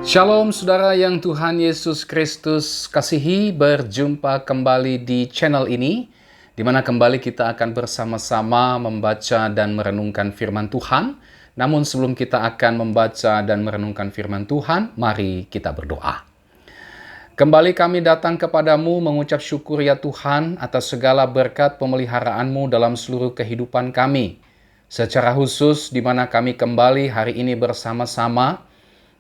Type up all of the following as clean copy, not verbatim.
Shalom saudara yang Tuhan Yesus Kristus kasihi, berjumpa kembali di channel ini, di mana kembali kita akan bersama-sama membaca dan merenungkan firman Tuhan. Namun sebelum kita akan membaca dan merenungkan firman Tuhan, mari kita berdoa. Kembali kami datang kepadamu mengucap syukur ya Tuhan atas segala berkat pemeliharaanmu dalam seluruh kehidupan kami. Secara khusus di mana kami kembali hari ini bersama-sama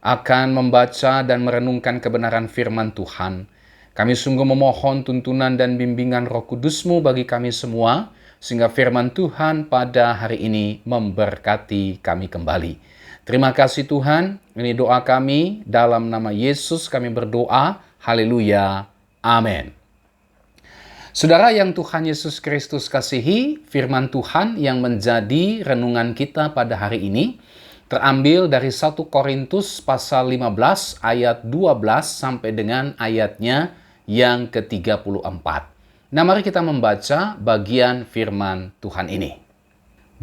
akan membaca dan merenungkan kebenaran firman Tuhan. Kami sungguh memohon tuntunan dan bimbingan Roh Kudus-Mu bagi kami semua, sehingga firman Tuhan pada hari ini memberkati kami kembali. Terima kasih Tuhan, ini doa kami, dalam nama Yesus kami berdoa, haleluya, amin. Saudara yang Tuhan Yesus Kristus kasihi, firman Tuhan yang menjadi renungan kita pada hari ini terambil dari 1 Korintus pasal 15 ayat 12 sampai dengan ayatnya yang ke-34. Nah, mari kita membaca bagian firman Tuhan ini.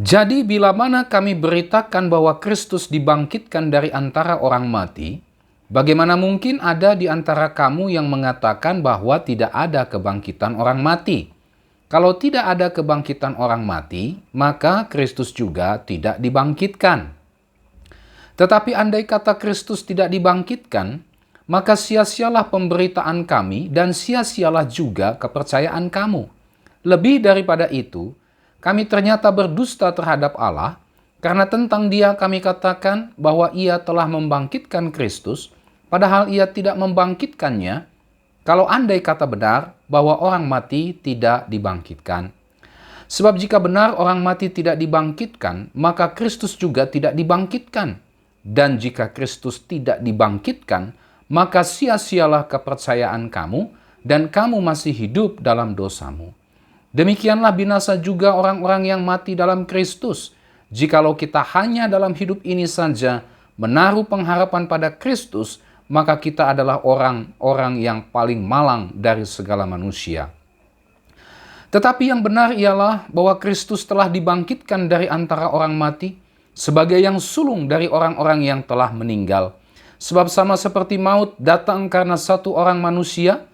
Jadi bila mana kami beritakan bahwa Kristus dibangkitkan dari antara orang mati, bagaimana mungkin ada di antara kamu yang mengatakan bahwa tidak ada kebangkitan orang mati? Kalau tidak ada kebangkitan orang mati, maka Kristus juga tidak dibangkitkan. Tetapi andai kata Kristus tidak dibangkitkan, maka sia-sialah pemberitaan kami dan sia-sialah juga kepercayaan kamu. Lebih daripada itu, kami ternyata berdusta terhadap Allah, karena tentang Dia kami katakan bahwa Ia telah membangkitkan Kristus, padahal Ia tidak membangkitkannya, kalau andai kata benar bahwa orang mati tidak dibangkitkan. Sebab jika benar orang mati tidak dibangkitkan, maka Kristus juga tidak dibangkitkan. Dan jika Kristus tidak dibangkitkan, maka sia-sialah kepercayaan kamu, dan kamu masih hidup dalam dosamu. Demikianlah binasa juga orang-orang yang mati dalam Kristus. Jikalau kita hanya dalam hidup ini saja menaruh pengharapan pada Kristus, maka kita adalah orang-orang yang paling malang dari segala manusia. Tetapi yang benar ialah bahwa Kristus telah dibangkitkan dari antara orang mati, sebagai yang sulung dari orang-orang yang telah meninggal. Sebab sama seperti maut datang karena satu orang manusia,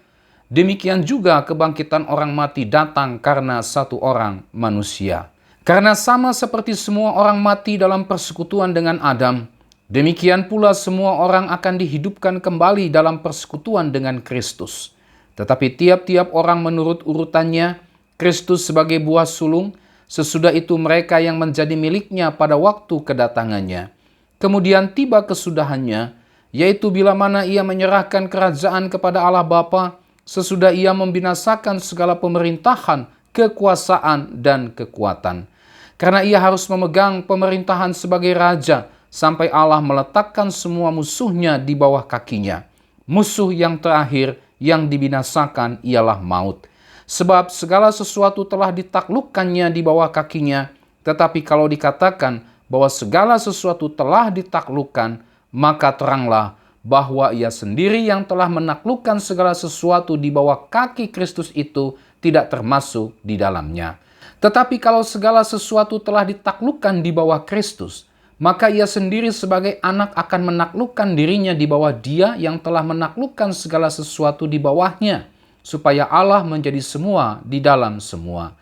demikian juga kebangkitan orang mati datang karena satu orang manusia. Karena sama seperti semua orang mati dalam persekutuan dengan Adam, demikian pula semua orang akan dihidupkan kembali dalam persekutuan dengan Kristus. Tetapi tiap-tiap orang menurut urutannya, Kristus sebagai buah sulung, sesudah itu mereka yang menjadi miliknya pada waktu kedatangannya. Kemudian tiba kesudahannya, yaitu bila mana ia menyerahkan kerajaan kepada Allah Bapa, sesudah ia membinasakan segala pemerintahan, kekuasaan, dan kekuatan. Karena ia harus memegang pemerintahan sebagai raja, sampai Allah meletakkan semua musuhnya di bawah kakinya. Musuh yang terakhir yang dibinasakan ialah maut. Sebab segala sesuatu telah ditaklukkannya di bawah kakinya, tetapi kalau dikatakan bahwa segala sesuatu telah ditaklukkan, maka teranglah bahwa ia sendiri yang telah menaklukkan segala sesuatu di bawah kaki Kristus itu tidak termasuk di dalamnya. Tetapi kalau segala sesuatu telah ditaklukkan di bawah Kristus, maka ia sendiri sebagai anak akan menaklukkan dirinya di bawah Dia yang telah menaklukkan segala sesuatu di bawahnya, supaya Allah menjadi semua di dalam semua.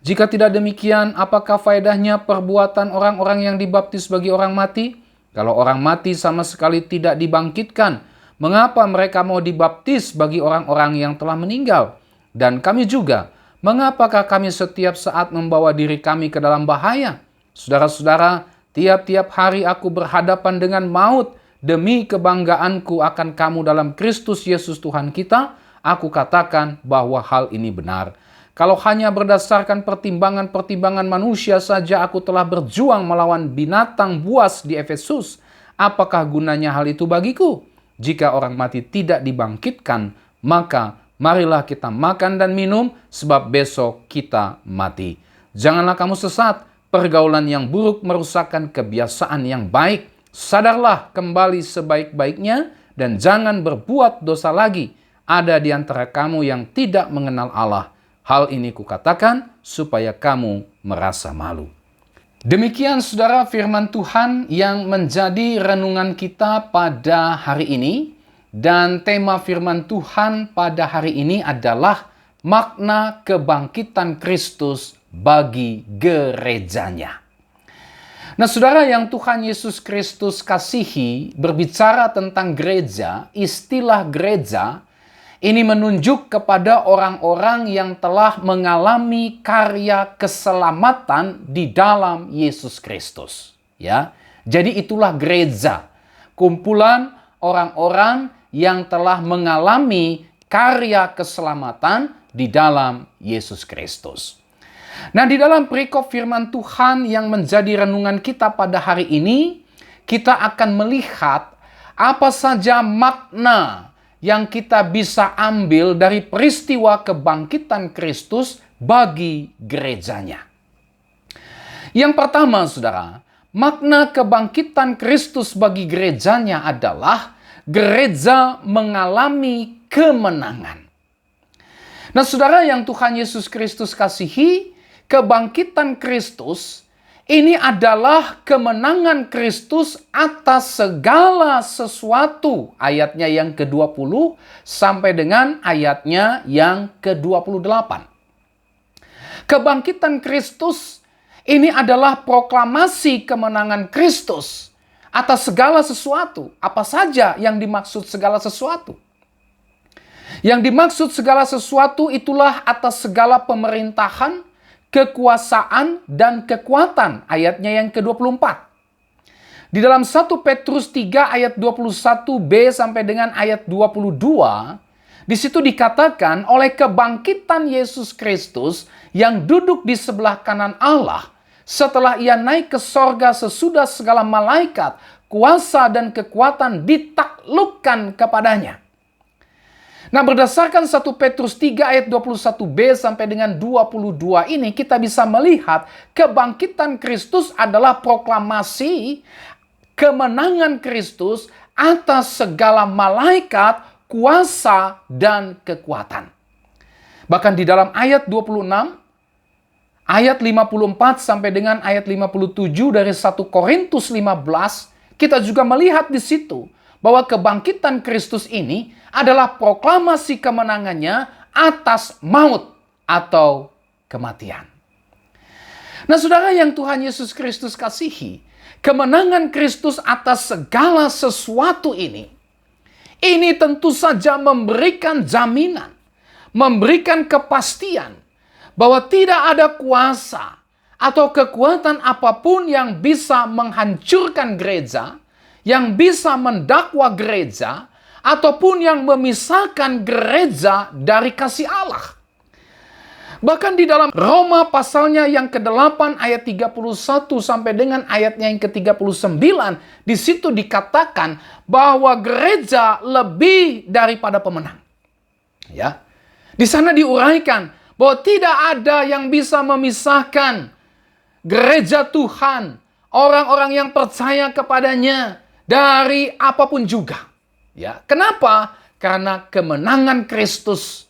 Jika tidak demikian, apakah faedahnya perbuatan orang-orang yang dibaptis bagi orang mati? Kalau orang mati sama sekali tidak dibangkitkan, mengapa mereka mau dibaptis bagi orang-orang yang telah meninggal? Dan kami juga, mengapakah kami setiap saat membawa diri kami ke dalam bahaya? Saudara-saudara, tiap-tiap hari aku berhadapan dengan maut demi kebanggaanku akan kamu dalam Kristus Yesus Tuhan kita. Aku katakan bahwa hal ini benar. Kalau hanya berdasarkan pertimbangan-pertimbangan manusia saja aku telah berjuang melawan binatang buas di Efesus, apakah gunanya hal itu bagiku? Jika orang mati tidak dibangkitkan, maka marilah kita makan dan minum, sebab besok kita mati. Janganlah kamu sesat, pergaulan yang buruk merusakkan kebiasaan yang baik. Sadarlah kembali sebaik-baiknya, dan jangan berbuat dosa lagi. Ada di antara kamu yang tidak mengenal Allah. Hal ini kukatakan supaya kamu merasa malu. Demikian saudara firman Tuhan yang menjadi renungan kita pada hari ini. Dan tema firman Tuhan pada hari ini adalah makna kebangkitan Kristus bagi gerejanya. Nah saudara yang Tuhan Yesus Kristus kasihi, berbicara tentang gereja, istilah gereja ini menunjuk kepada orang-orang yang telah mengalami karya keselamatan di dalam Yesus Kristus. Ya, jadi itulah gereja, kumpulan orang-orang yang telah mengalami karya keselamatan di dalam Yesus Kristus. Nah, di dalam perikop firman Tuhan yang menjadi renungan kita pada hari ini, kita akan melihat apa saja makna yang kita bisa ambil dari peristiwa kebangkitan Kristus bagi gerejanya. Yang pertama, saudara, makna kebangkitan Kristus bagi gerejanya adalah gereja mengalami kemenangan. Nah, saudara yang Tuhan Yesus Kristus kasihi, kebangkitan Kristus ini adalah kemenangan Kristus atas segala sesuatu. Ayatnya yang ke-20 sampai dengan ayatnya yang ke-28. Kebangkitan Kristus ini adalah proklamasi kemenangan Kristus atas segala sesuatu. Apa saja yang dimaksud segala sesuatu? Yang dimaksud segala sesuatu itulah atas segala pemerintahan, kekuasaan, dan kekuatan. Ayatnya yang ke-24. Di dalam 1 Petrus 3 ayat 21b sampai dengan ayat 22, di situ dikatakan oleh kebangkitan Yesus Kristus yang duduk di sebelah kanan Allah, setelah ia naik ke sorga sesudah segala malaikat, kuasa dan kekuatan ditaklukkan kepadanya. Nah, berdasarkan 1 Petrus 3 ayat 21b sampai dengan 22 ini, kita bisa melihat kebangkitan Kristus adalah proklamasi kemenangan Kristus atas segala malaikat, kuasa, dan kekuatan. Bahkan di dalam ayat 26, ayat 54 sampai dengan ayat 57 dari 1 Korintus 15, kita juga melihat di situ bahwa kebangkitan Kristus ini adalah proklamasi kemenangannya atas maut atau kematian. Nah, saudara yang Tuhan Yesus Kristus kasihi, kemenangan Kristus atas segala sesuatu ini tentu saja memberikan jaminan, memberikan kepastian bahwa tidak ada kuasa atau kekuatan apapun yang bisa menghancurkan gereja, yang bisa mendakwa gereja, ataupun yang memisahkan gereja dari kasih Allah. Bahkan di dalam Roma pasalnya yang ke-8 ayat 31 sampai dengan ayatnya yang ke-39, di situ dikatakan bahwa gereja lebih daripada pemenang. Ya. Di sana diuraikan bahwa tidak ada yang bisa memisahkan gereja Tuhan, orang-orang yang percaya kepadanya, dari apapun juga. Ya, kenapa? Karena kemenangan Kristus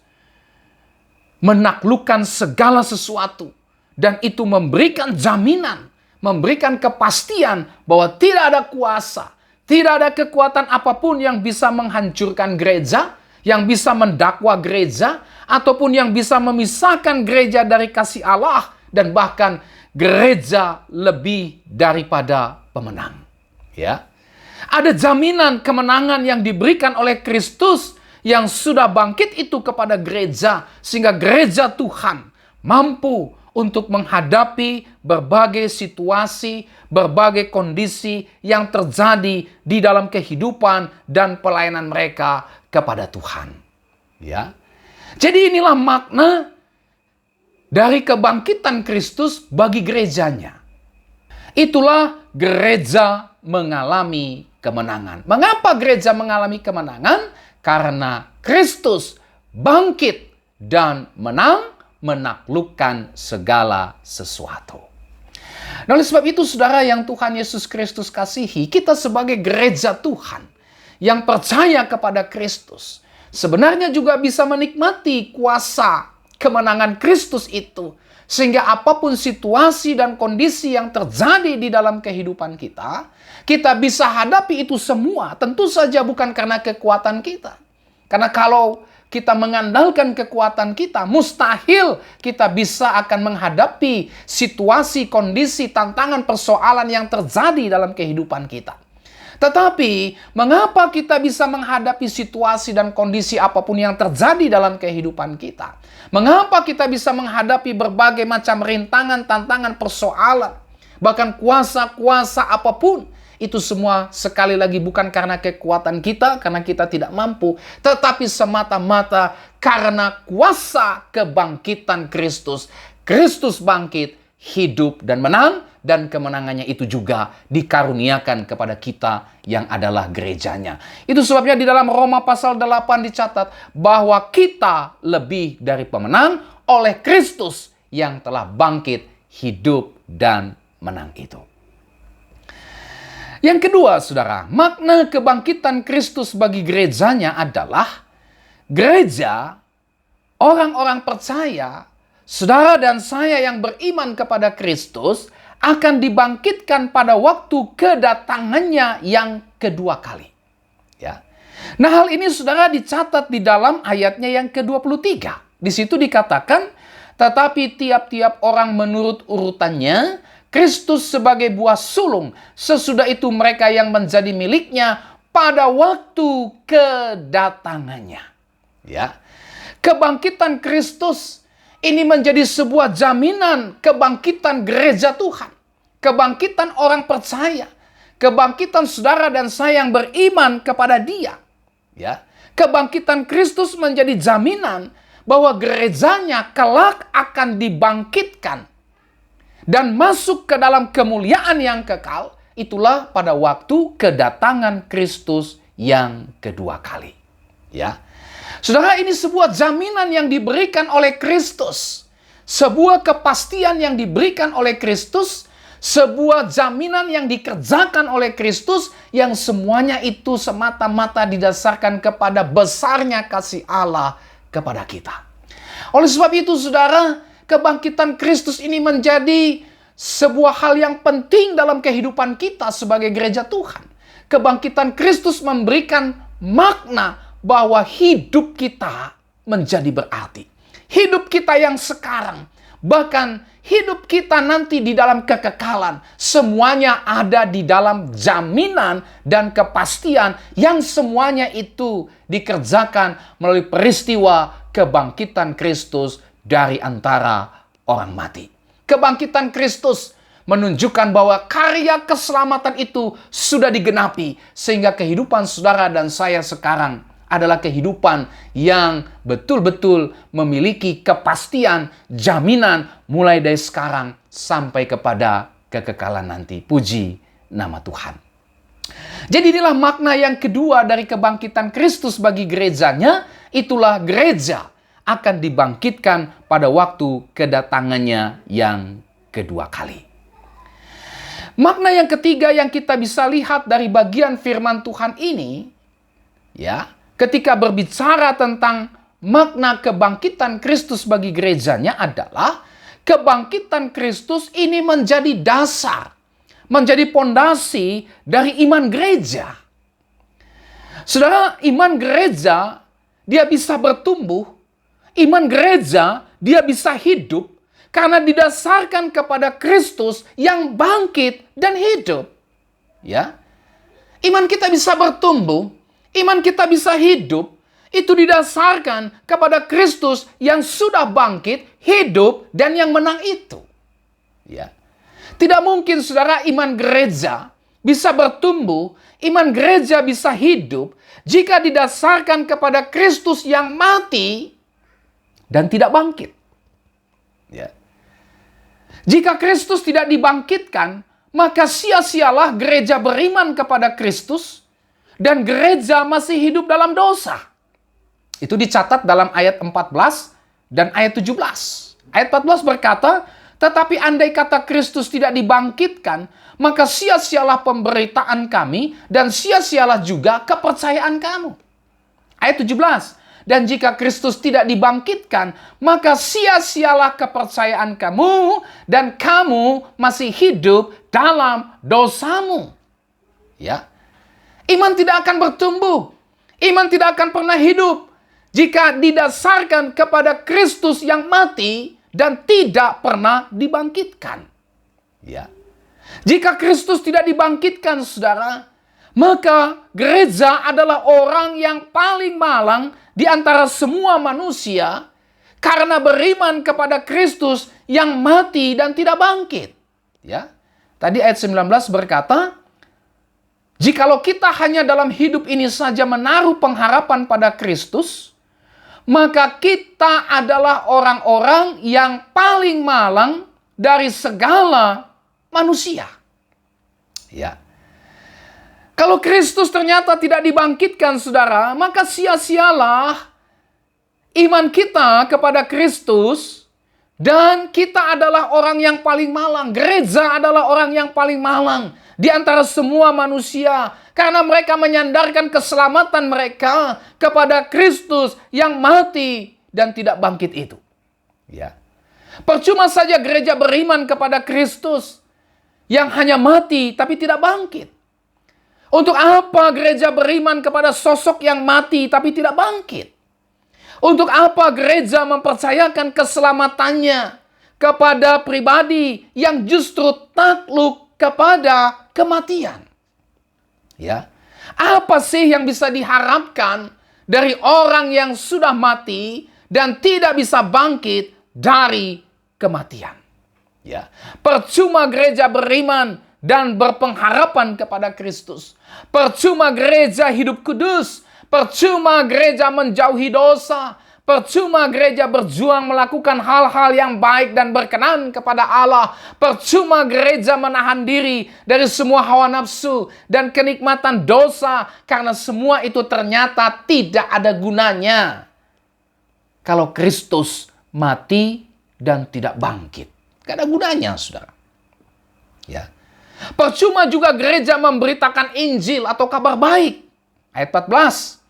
menaklukkan segala sesuatu, dan itu memberikan jaminan, memberikan kepastian bahwa tidak ada kuasa, tidak ada kekuatan apapun yang bisa menghancurkan gereja, yang bisa mendakwa gereja, ataupun yang bisa memisahkan gereja dari kasih Allah, dan bahkan gereja lebih daripada pemenang. Ya. Ada jaminan kemenangan yang diberikan oleh Kristus yang sudah bangkit itu kepada gereja, sehingga gereja Tuhan mampu untuk menghadapi berbagai situasi, berbagai kondisi yang terjadi di dalam kehidupan dan pelayanan mereka kepada Tuhan. Ya. Jadi inilah makna dari kebangkitan Kristus bagi gerejanya. Itulah gereja mengalami kemenangan. Mengapa gereja mengalami kemenangan? Karena Kristus bangkit dan menang, menaklukkan segala sesuatu. Nah, oleh sebab itu, saudara yang Tuhan Yesus Kristus kasihi, kita sebagai gereja Tuhan yang percaya kepada Kristus, sebenarnya juga bisa menikmati kuasa kemenangan Kristus itu Sehingga apapun situasi dan kondisi yang terjadi di dalam kehidupan kita, kita bisa hadapi itu semua. Tentu saja bukan karena kekuatan kita. Karena kalau kita mengandalkan kekuatan kita, mustahil kita bisa akan menghadapi situasi, kondisi, tantangan, persoalan yang terjadi dalam kehidupan kita. Tetapi, mengapa kita bisa menghadapi situasi dan kondisi apapun yang terjadi dalam kehidupan kita? Mengapa kita bisa menghadapi berbagai macam rintangan, tantangan, persoalan, bahkan kuasa-kuasa apapun? Itu semua sekali lagi bukan karena kekuatan kita, karena kita tidak mampu, tetapi semata-mata karena kuasa kebangkitan Kristus. Kristus bangkit, hidup dan menang, dan kemenangannya itu juga dikaruniakan kepada kita yang adalah gerejanya. Itu sebabnya di dalam Roma pasal 8 dicatat bahwa kita lebih dari pemenang oleh Kristus yang telah bangkit, hidup, dan menang itu. Yang kedua, saudara, makna kebangkitan Kristus bagi gerejanya adalah gereja, orang-orang percaya, saudara dan saya yang beriman kepada Kristus akan dibangkitkan pada waktu kedatangannya yang kedua kali. Ya. Nah, hal ini saudara dicatat di dalam ayatnya yang ke-23. Di situ dikatakan, tetapi tiap-tiap orang menurut urutannya, Kristus sebagai buah sulung, sesudah itu mereka yang menjadi miliknya pada waktu kedatangannya. Ya. Kebangkitan Kristus ini menjadi sebuah jaminan kebangkitan gereja Tuhan. Kebangkitan orang percaya. Kebangkitan saudara dan saya yang beriman kepada Dia. Ya. Kebangkitan Kristus menjadi jaminan bahwa gerejanya kelak akan dibangkitkan dan masuk ke dalam kemuliaan yang kekal. Itulah pada waktu kedatangan Kristus yang kedua kali. Ya. Saudara, ini sebuah jaminan yang diberikan oleh Kristus. Sebuah kepastian yang diberikan oleh Kristus. Sebuah jaminan yang dikerjakan oleh Kristus. Yang semuanya itu semata-mata didasarkan kepada besarnya kasih Allah kepada kita. Oleh sebab itu, saudara, kebangkitan Kristus ini menjadi sebuah hal yang penting dalam kehidupan kita sebagai gereja Tuhan. Kebangkitan Kristus memberikan makna bahwa hidup kita menjadi berarti. Hidup kita yang sekarang, bahkan hidup kita nanti di dalam kekekalan, semuanya ada di dalam jaminan dan kepastian yang semuanya itu dikerjakan melalui peristiwa kebangkitan Kristus dari antara orang mati. Kebangkitan Kristus menunjukkan bahwa karya keselamatan itu sudah digenapi, sehingga kehidupan saudara dan saya sekarang adalah kehidupan yang betul-betul memiliki kepastian, jaminan mulai dari sekarang sampai kepada kekekalan nanti. Puji nama Tuhan. Jadi inilah makna yang kedua dari kebangkitan Kristus bagi gerejanya. Itulah gereja akan dibangkitkan pada waktu kedatangannya yang kedua kali. Makna yang ketiga yang kita bisa lihat dari bagian firman Tuhan ini, ya, ketika berbicara tentang makna kebangkitan Kristus bagi gerejanya adalah kebangkitan Kristus ini menjadi dasar, menjadi pondasi dari iman gereja. Saudara, iman gereja dia bisa bertumbuh, iman gereja dia bisa hidup karena didasarkan kepada Kristus yang bangkit dan hidup. Ya. Iman kita bisa bertumbuh, iman kita bisa hidup, itu didasarkan kepada Kristus yang sudah bangkit, hidup, dan yang menang itu. Ya. Tidak mungkin saudara iman gereja bisa bertumbuh, iman gereja bisa hidup, jika didasarkan kepada Kristus yang mati dan tidak bangkit. Ya. Jika Kristus tidak dibangkitkan, maka sia-sialah gereja beriman kepada Kristus, dan gereja masih hidup dalam dosa. Itu dicatat dalam ayat 14 dan ayat 17. Ayat 14 berkata, tetapi andai kata Kristus tidak dibangkitkan, maka sia-sialah pemberitaan kami dan sia-sialah juga kepercayaan kamu. Ayat 17, Dan jika Kristus tidak dibangkitkan, maka sia-sialah kepercayaan kamu dan kamu masih hidup dalam dosamu. Ya. Iman tidak akan bertumbuh. Iman tidak akan pernah hidup jika didasarkan kepada Kristus yang mati dan tidak pernah dibangkitkan. Ya. Jika Kristus tidak dibangkitkan, saudara, maka gereja adalah orang yang paling malang di antara semua manusia karena beriman kepada Kristus yang mati dan tidak bangkit. Ya. Tadi ayat 19 berkata, jikalau kita hanya dalam hidup ini saja menaruh pengharapan pada Kristus, maka kita adalah orang-orang yang paling malang dari segala manusia. Ya. Kalau Kristus ternyata tidak dibangkitkan, saudara, maka sia-sialah iman kita kepada Kristus dan kita adalah orang yang paling malang. Gereja adalah orang yang paling malang di antara semua manusia karena mereka menyandarkan keselamatan mereka kepada Kristus yang mati dan tidak bangkit itu. Ya. Percuma saja gereja beriman kepada Kristus yang hanya mati tapi tidak bangkit. Untuk apa gereja beriman kepada sosok yang mati tapi tidak bangkit? Untuk apa gereja mempercayakan keselamatannya kepada pribadi yang justru takluk kepada kematian? Ya. Apa sih yang bisa diharapkan dari orang yang sudah mati dan tidak bisa bangkit dari kematian? Ya. Percuma gereja beriman dan berpengharapan kepada Kristus. Percuma gereja hidup kudus. Percuma gereja menjauhi dosa. Percuma gereja berjuang melakukan hal-hal yang baik dan berkenan kepada Allah. Percuma gereja menahan diri dari semua hawa nafsu dan kenikmatan dosa. Karena semua itu ternyata tidak ada gunanya kalau Kristus mati dan tidak bangkit. Tidak ada gunanya, saudara. Ya. Percuma juga gereja memberitakan Injil atau kabar baik. Ayat 14.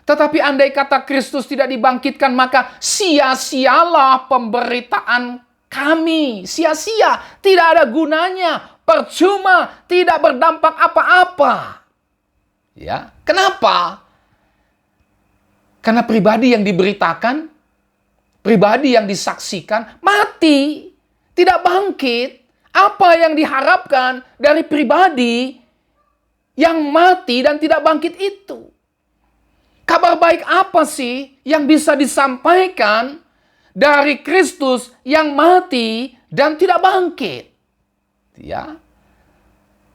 Tetapi andai kata Kristus tidak dibangkitkan, maka sia-sialah pemberitaan kami. Sia-sia, tidak ada gunanya. Percuma, tidak berdampak apa-apa. Ya, kenapa? Karena pribadi yang diberitakan, pribadi yang disaksikan, mati, tidak bangkit. Apa yang diharapkan dari pribadi yang mati dan tidak bangkit itu? Kabar baik apa sih yang bisa disampaikan dari Kristus yang mati dan tidak bangkit? Ya.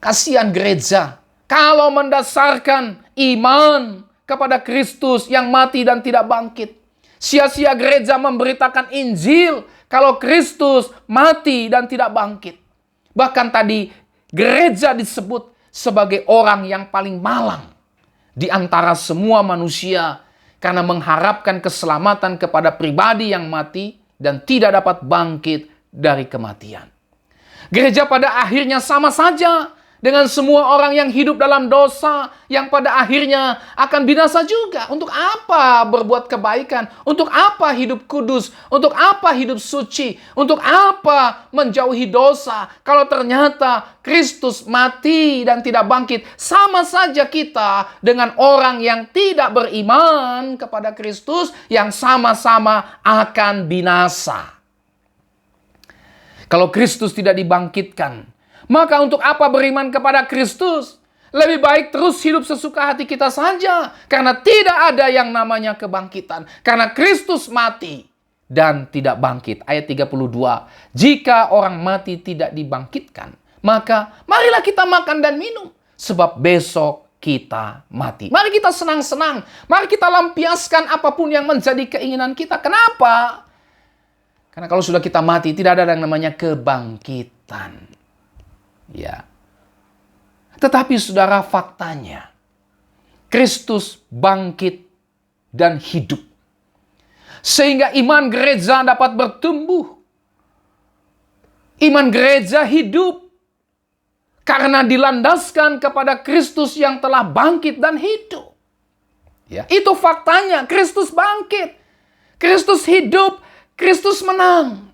Kasihan gereja kalau mendasarkan iman kepada Kristus yang mati dan tidak bangkit. Sia-sia gereja memberitakan Injil kalau Kristus mati dan tidak bangkit. Bahkan tadi gereja disebut sebagai orang yang paling malang di antara semua manusia karena mengharapkan keselamatan kepada pribadi yang mati dan tidak dapat bangkit dari kematian. Gereja pada akhirnya sama saja dengan semua orang yang hidup dalam dosa yang pada akhirnya akan binasa juga. Untuk apa berbuat kebaikan? Untuk apa hidup kudus? Untuk apa hidup suci? Untuk apa menjauhi dosa? Kalau ternyata Kristus mati dan tidak bangkit, sama saja kita dengan orang yang tidak beriman kepada Kristus yang sama-sama akan binasa. Kalau Kristus tidak dibangkitkan, maka untuk apa beriman kepada Kristus? Lebih baik terus hidup sesuka hati kita saja. Karena tidak ada yang namanya kebangkitan. Karena Kristus mati dan tidak bangkit. Ayat 32. Jika orang mati tidak dibangkitkan, maka marilah kita makan dan minum. Sebab besok kita mati. Mari kita senang-senang. Mari kita lampiaskan apapun yang menjadi keinginan kita. Kenapa? Karena kalau sudah kita mati, tidak ada yang namanya kebangkitan. Ya. Tetapi saudara, faktanya Kristus bangkit dan hidup. Sehingga iman gereja dapat bertumbuh. Iman gereja hidup karena dilandaskan kepada Kristus yang telah bangkit dan hidup. Ya, itu faktanya. Kristus bangkit. Kristus hidup. Kristus menang.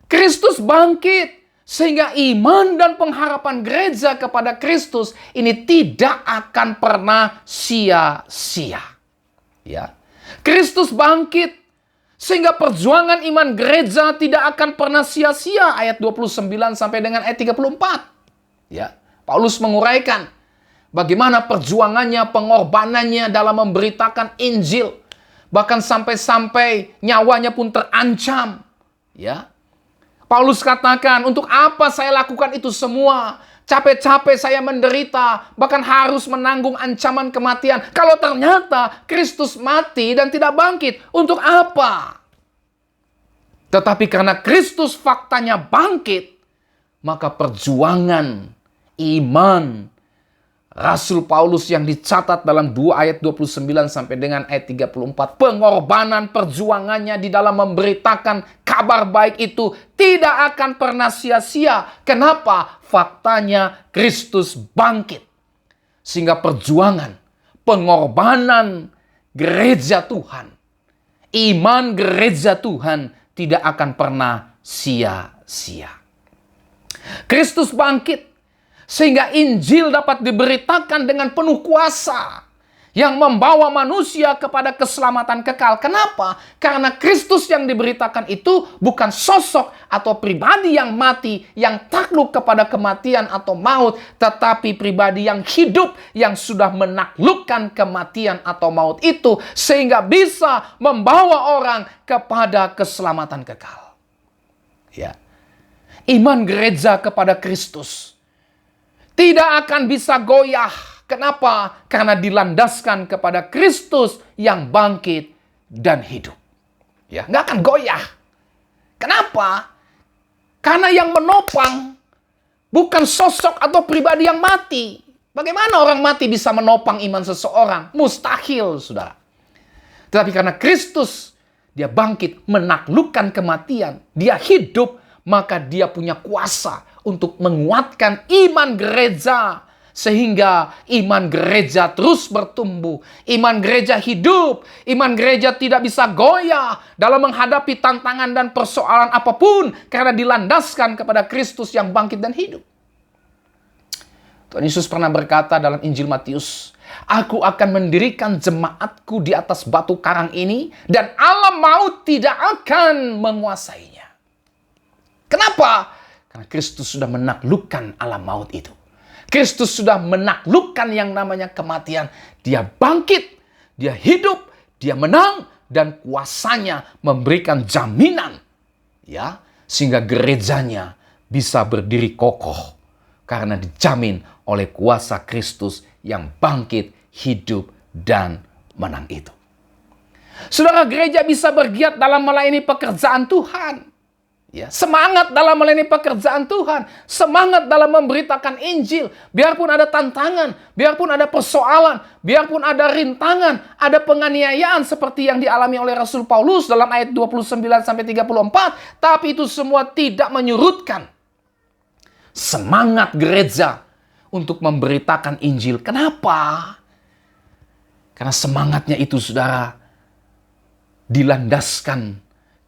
Kristus bangkit. Sehingga iman dan pengharapan gereja kepada Kristus ini tidak akan pernah sia-sia. Ya. Kristus bangkit. Sehingga perjuangan iman gereja tidak akan pernah sia-sia. Ayat 29 sampai dengan ayat 34. Ya. Paulus menguraikan bagaimana perjuangannya, pengorbanannya dalam memberitakan Injil. Bahkan sampai-sampai nyawanya pun terancam. Ya. Paulus katakan, untuk apa saya lakukan itu semua? Capek-capek saya menderita, bahkan harus menanggung ancaman kematian. Kalau ternyata Kristus mati dan tidak bangkit, untuk apa? Tetapi karena Kristus faktanya bangkit, maka perjuangan iman Rasul Paulus yang dicatat dalam 2 ayat 29 sampai dengan ayat 34. Pengorbanan perjuangannya di dalam memberitakan kabar baik itu tidak akan pernah sia-sia. Kenapa? Faktanya Kristus bangkit. Sehingga perjuangan, pengorbanan gereja Tuhan, iman gereja Tuhan tidak akan pernah sia-sia. Kristus bangkit. Sehingga Injil dapat diberitakan dengan penuh kuasa yang membawa manusia kepada keselamatan kekal. Kenapa? Karena Kristus yang diberitakan itu bukan sosok atau pribadi yang mati, yang takluk kepada kematian atau maut, tetapi pribadi yang hidup, yang sudah menaklukkan kematian atau maut itu, sehingga bisa membawa orang kepada keselamatan kekal. Ya. Iman gereja kepada Kristus tidak akan bisa goyah. Kenapa? Karena dilandaskan kepada Kristus yang bangkit dan hidup. Ya, nggak akan goyah. Kenapa? Karena yang menopang bukan sosok atau pribadi yang mati. Bagaimana orang mati bisa menopang iman seseorang? Mustahil, saudara. Tetapi karena Kristus, dia bangkit, menaklukkan kematian. Dia hidup, maka dia punya kuasa untuk menguatkan iman gereja. Sehingga iman gereja terus bertumbuh. Iman gereja hidup. Iman gereja tidak bisa goyah dalam menghadapi tantangan dan persoalan apapun. Karena dilandaskan kepada Kristus yang bangkit dan hidup. Tuhan Yesus pernah berkata dalam Injil Matius, Aku akan mendirikan jemaatku di atas batu karang ini, dan alam maut tidak akan menguasainya. Kenapa? Karena Kristus sudah menaklukkan alam maut itu. Kristus sudah menaklukkan yang namanya kematian. Dia bangkit, dia hidup, dia menang, dan kuasanya memberikan jaminan, ya, sehingga gerejanya bisa berdiri kokoh karena dijamin oleh kuasa Kristus yang bangkit, hidup, dan menang itu. Saudara, gereja bisa bergiat dalam melayani pekerjaan Tuhan. Ya, semangat dalam melayani pekerjaan Tuhan, semangat dalam memberitakan Injil, biarpun ada tantangan, biarpun ada persoalan, biarpun ada rintangan, ada penganiayaan seperti yang dialami oleh Rasul Paulus dalam ayat 29-34, tapi itu semua tidak menyurutkan semangat gereja untuk memberitakan Injil. Kenapa? Karena semangatnya itu, saudara, dilandaskan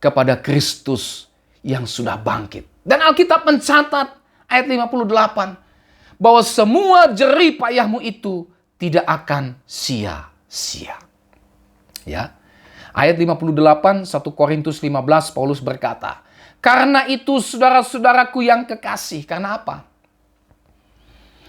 kepada Kristus yang sudah bangkit. Dan Alkitab mencatat ayat 58 bahwa semua jerih payahmu itu tidak akan sia-sia. Ya. Ayat 58 1 Korintus 15 Paulus berkata, "Karena itu saudara-saudaraku yang kekasih." Karena apa?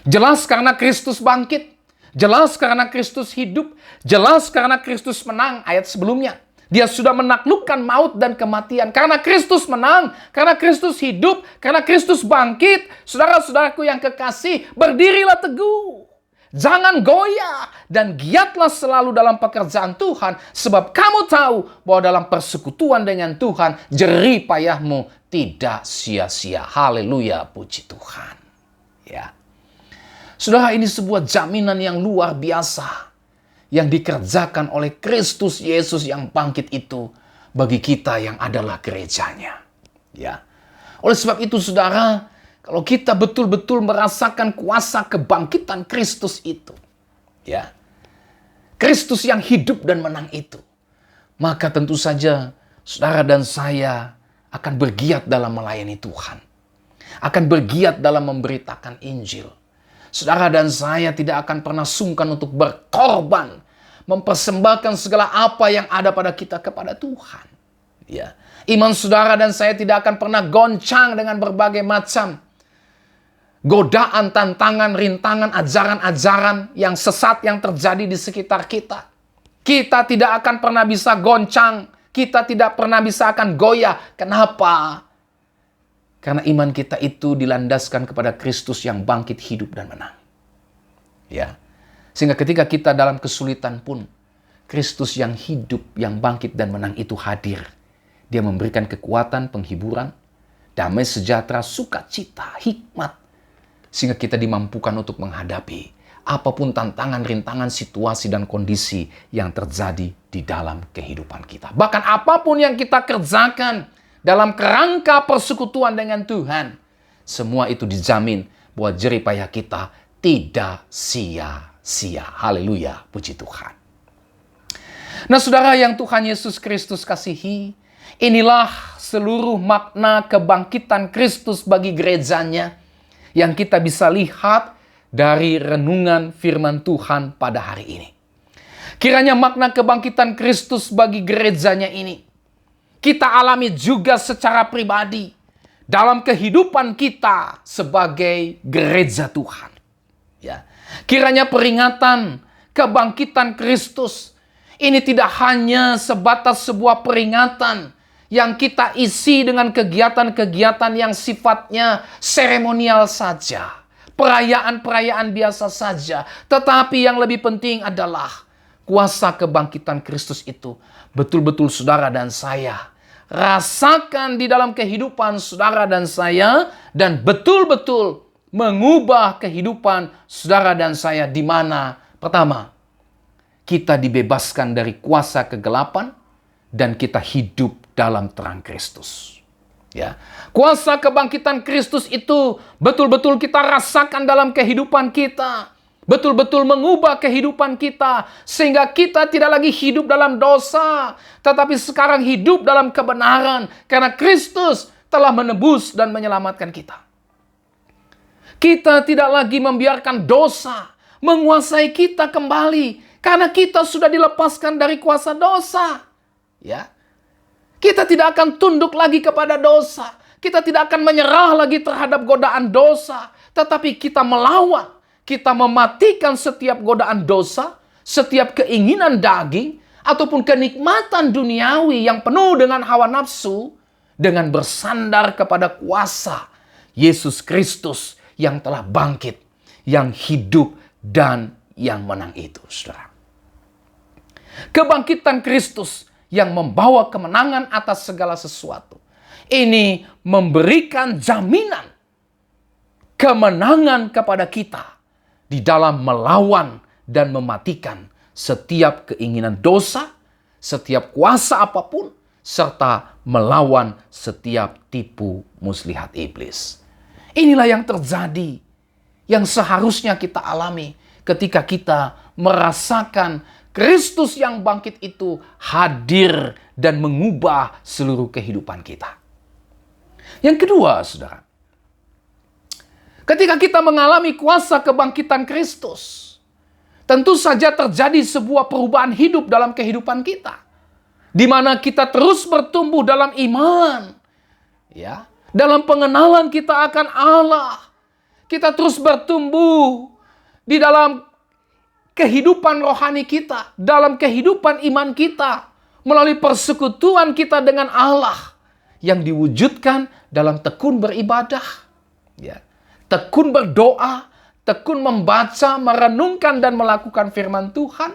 Jelas karena Kristus bangkit, jelas karena Kristus hidup, jelas karena Kristus menang. Ayat sebelumnya, Dia sudah menaklukkan maut dan kematian. Karena Kristus menang, karena Kristus hidup, karena Kristus bangkit. Saudara-saudaraku yang kekasih, berdirilah teguh. Jangan goyah dan giatlah selalu dalam pekerjaan Tuhan. Sebab kamu tahu bahwa dalam persekutuan dengan Tuhan, jerih payahmu tidak sia-sia. Haleluya, puji Tuhan. Ya. Saudara, ini sebuah jaminan yang luar biasa yang dikerjakan oleh Kristus Yesus yang bangkit itu bagi kita yang adalah gerejanya. Ya. Oleh sebab itu, saudara, kalau kita betul-betul merasakan kuasa kebangkitan Kristus itu, ya, Kristus yang hidup dan menang itu, maka tentu saja saudara dan saya akan bergiat dalam melayani Tuhan. Akan bergiat dalam memberitakan Injil. Saudara dan saya tidak akan pernah sungkan untuk berkorban, mempersembahkan segala apa yang ada pada kita kepada Tuhan. Ya. Iman saudara dan saya tidak akan pernah goncang dengan berbagai macam godaan, tantangan, rintangan, ajaran-ajaran yang sesat yang terjadi di sekitar kita. Kita tidak akan pernah bisa goncang. Kita tidak pernah bisa akan goyah. Kenapa? Karena iman kita itu dilandaskan kepada Kristus yang bangkit, hidup, dan menang. Ya. Sehingga ketika kita dalam kesulitan pun, Kristus yang hidup, yang bangkit, dan menang itu hadir. Dia memberikan kekuatan, penghiburan, damai sejahtera, sukacita, hikmat, sehingga kita dimampukan untuk menghadapi apapun tantangan, rintangan, situasi, dan kondisi yang terjadi di dalam kehidupan kita. Bahkan apapun yang kita kerjakan dalam kerangka persekutuan dengan Tuhan, semua itu dijamin bahwa jerih payah kita tidak sia-sia. Haleluya, puji Tuhan. Nah saudara yang Tuhan Yesus Kristus kasihi, inilah seluruh makna kebangkitan Kristus bagi gerejanya yang kita bisa lihat dari renungan firman Tuhan pada hari ini. Kiranya makna kebangkitan Kristus bagi gerejanya ini kita alami juga secara pribadi dalam kehidupan kita sebagai gereja Tuhan. Ya. Kiranya peringatan kebangkitan Kristus ini tidak hanya sebatas sebuah peringatan yang kita isi dengan kegiatan-kegiatan yang sifatnya seremonial saja. Perayaan-perayaan biasa saja. Tetapi yang lebih penting adalah kuasa kebangkitan Kristus itu betul-betul saudara dan saya rasakan di dalam kehidupan saudara dan saya, dan betul-betul mengubah kehidupan saudara dan saya, di mana pertama, kita dibebaskan dari kuasa kegelapan dan kita hidup dalam terang Kristus. Ya. Kuasa kebangkitan Kristus itu betul-betul kita rasakan dalam kehidupan kita. Betul-betul mengubah kehidupan kita. Sehingga kita tidak lagi hidup dalam dosa. Tetapi sekarang hidup dalam kebenaran. Karena Kristus telah menebus dan menyelamatkan kita. Kita tidak lagi membiarkan dosa menguasai kita kembali. Karena kita sudah dilepaskan dari kuasa dosa. Ya. Kita tidak akan tunduk lagi kepada dosa. Kita tidak akan menyerah lagi terhadap godaan dosa. Tetapi kita melawan. Kita mematikan setiap godaan dosa. Setiap keinginan daging. Ataupun kenikmatan duniawi yang penuh dengan hawa nafsu. Dengan bersandar kepada kuasa Yesus Kristus yang telah bangkit. Yang hidup dan yang menang itu, saudara. Kebangkitan Kristus yang membawa kemenangan atas segala sesuatu. Ini memberikan jaminan kemenangan kepada kita di dalam melawan dan mematikan setiap keinginan dosa, setiap kuasa apapun, serta melawan setiap tipu muslihat iblis. Inilah yang terjadi, yang seharusnya kita alami ketika kita merasakan Kristus yang bangkit itu hadir dan mengubah seluruh kehidupan kita. Yang kedua, saudara. Ketika kita mengalami kuasa kebangkitan Kristus, tentu saja terjadi sebuah perubahan hidup dalam kehidupan kita. Di mana kita terus bertumbuh dalam iman. Ya, dalam pengenalan kita akan Allah. Kita terus bertumbuh di dalam kehidupan rohani kita, dalam kehidupan iman kita, melalui persekutuan kita dengan Allah yang diwujudkan dalam tekun beribadah, ya, tekun berdoa, tekun membaca, merenungkan dan melakukan firman Tuhan,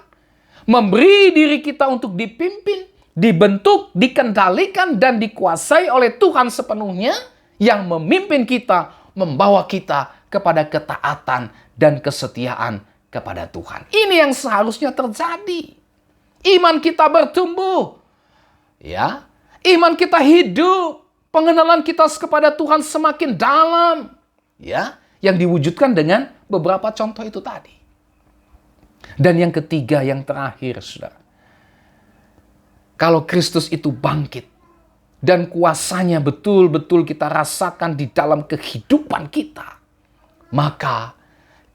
memberi diri kita untuk dipimpin, dibentuk, dikendalikan dan dikuasai oleh Tuhan sepenuhnya yang memimpin kita, membawa kita kepada ketaatan dan kesetiaan kepada Tuhan. Ini yang seharusnya terjadi. Iman kita bertumbuh. Ya, iman kita hidup. Pengenalan kita kepada Tuhan semakin dalam. Ya, yang diwujudkan dengan beberapa contoh itu tadi. Dan yang ketiga, yang terakhir, saudara. Kalau Kristus itu bangkit dan kuasanya betul-betul kita rasakan di dalam kehidupan kita, maka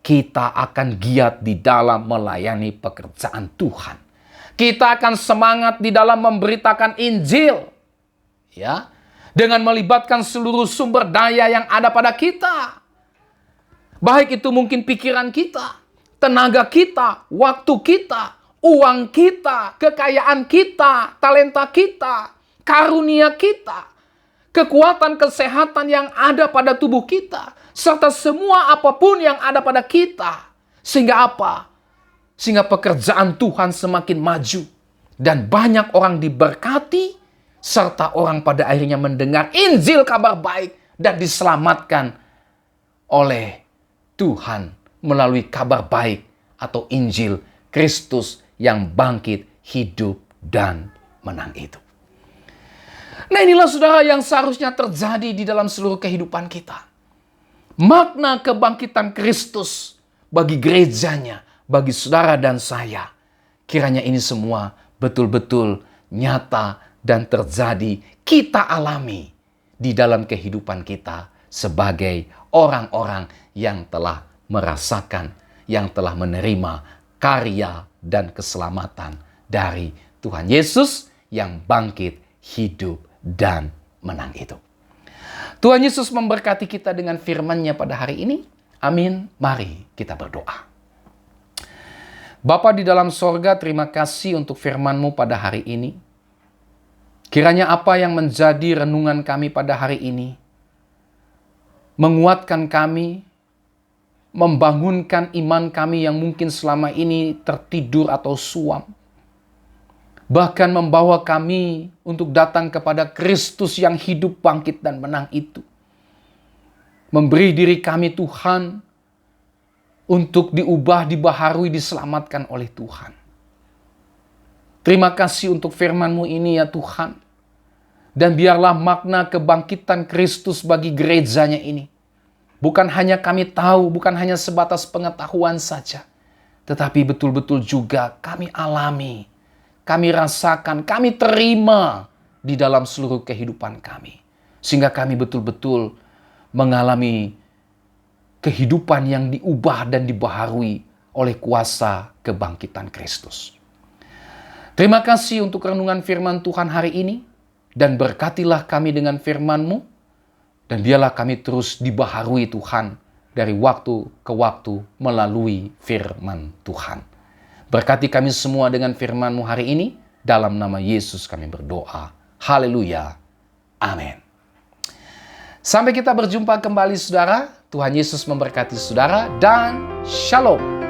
kita akan giat di dalam melayani pekerjaan Tuhan. Kita akan semangat di dalam memberitakan Injil, ya, dengan melibatkan seluruh sumber daya yang ada pada kita. Baik itu mungkin pikiran kita, tenaga kita, waktu kita, uang kita, kekayaan kita, talenta kita, karunia kita, kekuatan kesehatan yang ada pada tubuh kita, serta semua apapun yang ada pada kita. Sehingga apa? Sehingga pekerjaan Tuhan semakin maju dan banyak orang diberkati, serta orang pada akhirnya mendengar Injil kabar baik dan diselamatkan oleh Tuhan melalui kabar baik atau Injil Kristus yang bangkit, hidup, dan menang itu. Nah, inilah saudara yang seharusnya terjadi di dalam seluruh kehidupan kita. Makna kebangkitan Kristus bagi gerejanya, bagi saudara dan saya. Kiranya ini semua betul-betul nyata dan terjadi, kita alami di dalam kehidupan kita sebagai orang-orang yang telah merasakan, yang telah menerima karya dan keselamatan dari Tuhan Yesus yang bangkit, hidup, dan menang itu. Tuhan Yesus memberkati kita dengan firman-Nya pada hari ini. Amin. Mari kita berdoa. Bapa di dalam sorga, terima kasih untuk firman-Mu pada hari ini. Kiranya apa yang menjadi renungan kami pada hari ini menguatkan kami, membangunkan iman kami yang mungkin selama ini tertidur atau suam. Bahkan membawa kami untuk datang kepada Kristus yang hidup, bangkit, dan menang itu. Memberi diri kami Tuhan untuk diubah, dibaharui, diselamatkan oleh Tuhan. Terima kasih untuk firman-Mu ini ya Tuhan. Dan biarlah makna kebangkitan Kristus bagi gerejanya ini bukan hanya kami tahu, bukan hanya sebatas pengetahuan saja, tetapi betul-betul juga kami alami, kami rasakan, kami terima di dalam seluruh kehidupan kami. Sehingga kami betul-betul mengalami kehidupan yang diubah dan dibaharui oleh kuasa kebangkitan Kristus. Terima kasih untuk renungan firman Tuhan hari ini. Dan berkatilah kami dengan firman-Mu. Dan biarlah kami terus dibaharui Tuhan dari waktu ke waktu melalui firman Tuhan. Berkati kami semua dengan firman-Mu hari ini. Dalam nama Yesus kami berdoa. Haleluya. Amin. Sampai kita berjumpa kembali saudara. Tuhan Yesus memberkati saudara dan shalom.